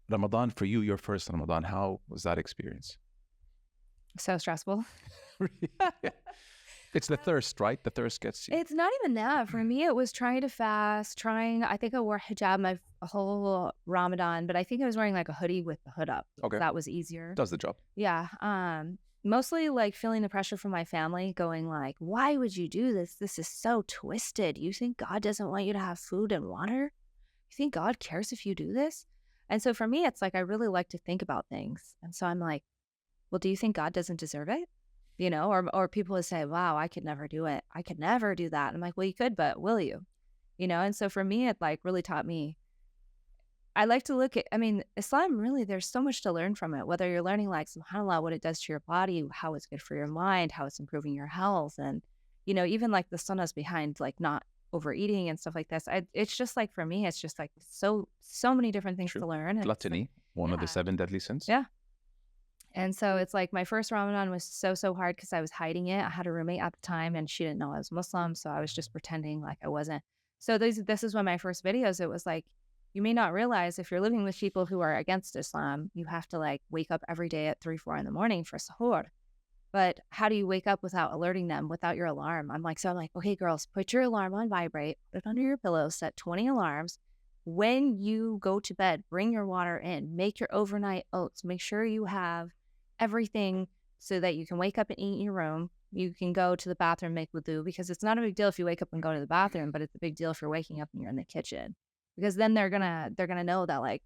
Ramadan for you, your first Ramadan, how was that experience? So stressful. It's the thirst, right? The thirst gets you. It's not even that. For me, it was trying to fast, I think I wore hijab my whole Ramadan, but I think I was wearing like a hoodie with the hood up. Okay. That was easier. Does the job. Yeah. Mostly like feeling the pressure from my family going like, why would you do this? This is so twisted. You think God doesn't want you to have food and water? You think God cares if you do this? And so for me, it's like, I really like to think about things. And so I'm like, well, do you think God doesn't deserve it? You know, or people would say, wow, I could never do it. I could never do that. I'm like, well, you could, but will you? You know? And so for me, it like really taught me, I like to look at, I mean, Islam really, there's so much to learn from it, whether you're learning like, subhanAllah, what it does to your body, how it's good for your mind, how it's improving your health. And, you know, even like the sunnahs behind like not overeating and stuff like this. It's just like, for me, it's just like so many different things True. to learn. And Gluttony, one of the 7 deadly sins. Yeah. And so it's like my first Ramadan was so hard because I was hiding it. I had a roommate at the time and she didn't know I was Muslim. So I was just pretending like I wasn't. So this is one of my first videos. It was like, you may not realize if you're living with people who are against Islam, you have to like wake up every day at 3, 4 in the morning for sahur. But how do you wake up without alerting them, without your alarm? I'm like, okay, girls, put your alarm on vibrate, put it under your pillow, set 20 alarms. When you go to bed, bring your water in, make your overnight oats, make sure you have everything so that you can wake up and eat in your room. You can go to the bathroom, make wudu, because it's not a big deal if you wake up and go to the bathroom, but it's a big deal if you're waking up and you're in the kitchen, because then they're gonna know that like,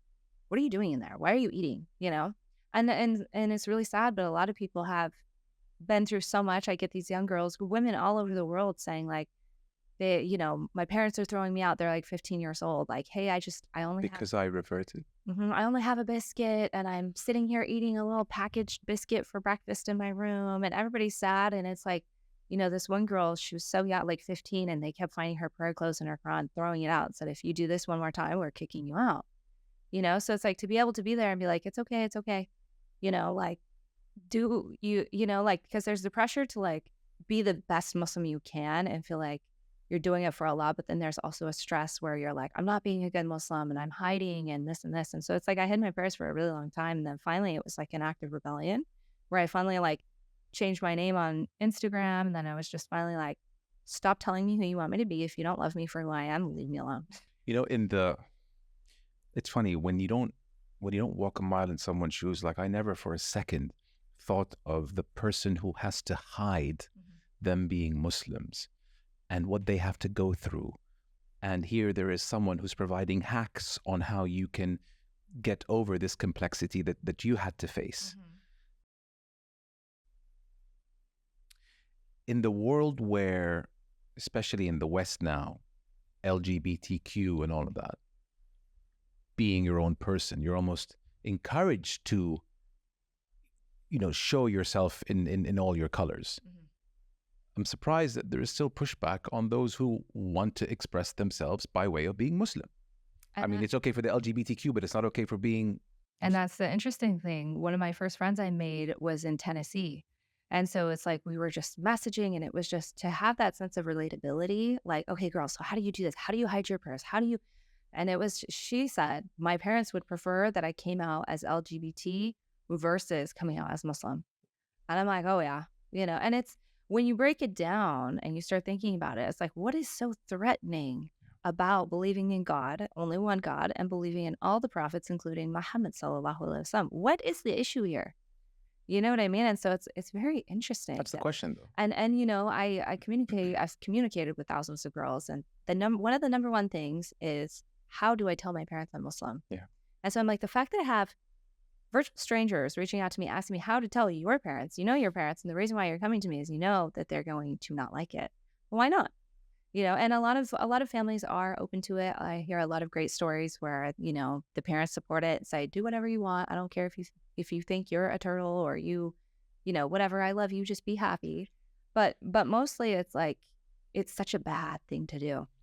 what are you doing in there? Why are you eating? You know, and it's really sad, but a lot of people have been through so much. I get these young girls, women all over the world saying like, they, you know, my parents are throwing me out. They're like 15 years old. Like, hey, I only because I reverted. I only have a biscuit and I'm sitting here eating a little packaged biscuit for breakfast in my room, and everybody's sad. And it's like, you know, this one girl, she was so young, like 15, and they kept finding her prayer clothes in her Quran, throwing it out, and said, if you do this one more time, we're kicking you out. You know, so it's like to be able to be there and be like, it's okay. You know, like, do you know, like, because there's the pressure to like be the best Muslim you can and feel like you're doing it for Allah, but then there's also a stress where you're like, I'm not being a good Muslim and I'm hiding and this and this. And so it's like I hid my prayers for a really long time. And then finally it was like an act of rebellion where I finally like changed my name on Instagram. And then I was just finally like, stop telling me who you want me to be. If you don't love me for who I am, leave me alone. You know, it's funny when you don't walk a mile in someone's shoes. Like I never for a second thought of the person who has to hide them being Muslims and what they have to go through. And here there is someone who's providing hacks on how you can get over this complexity that you had to face. In the world where, especially in the West now, LGBTQ and all of that, being your own person, you're almost encouraged to, you know, show yourself in all your colors. I'm surprised that there is still pushback on those who want to express themselves by way of being Muslim. I mean, it's okay for the LGBTQ, but it's not okay for being... And that's the interesting thing. One of my first friends I made was in Tennessee. And so it's like we were just messaging, and it was just to have that sense of relatability. Like, okay, girls, so how do you do this? How do you hide your prayers? How do you... And it was, she said, my parents would prefer that I came out as LGBT versus coming out as Muslim. And I'm like, oh yeah, you know, and it's, when you break it down and you start thinking about it, it's like, what is so threatening about believing in God, only one God, and believing in all the prophets, including Muhammad sallallahu alaihi wasallam? What is the issue here? You know what I mean? And so it's very interesting. That's the question, though. And you know, I've communicated with thousands of girls, and one of the number one things is, how do I tell my parents I'm Muslim? Yeah. And so I'm like, the fact that I have virtual strangers reaching out to me, asking me how to tell your parents, you know your parents, and the reason why you're coming to me is you know that they're going to not like it. Well, why not? You know, and a lot of families are open to it. I hear a lot of great stories where, you know, the parents support it and say, do whatever you want. I don't care if you think you're a turtle or you know, whatever, I love you, just be happy. But mostly it's like, it's such a bad thing to do.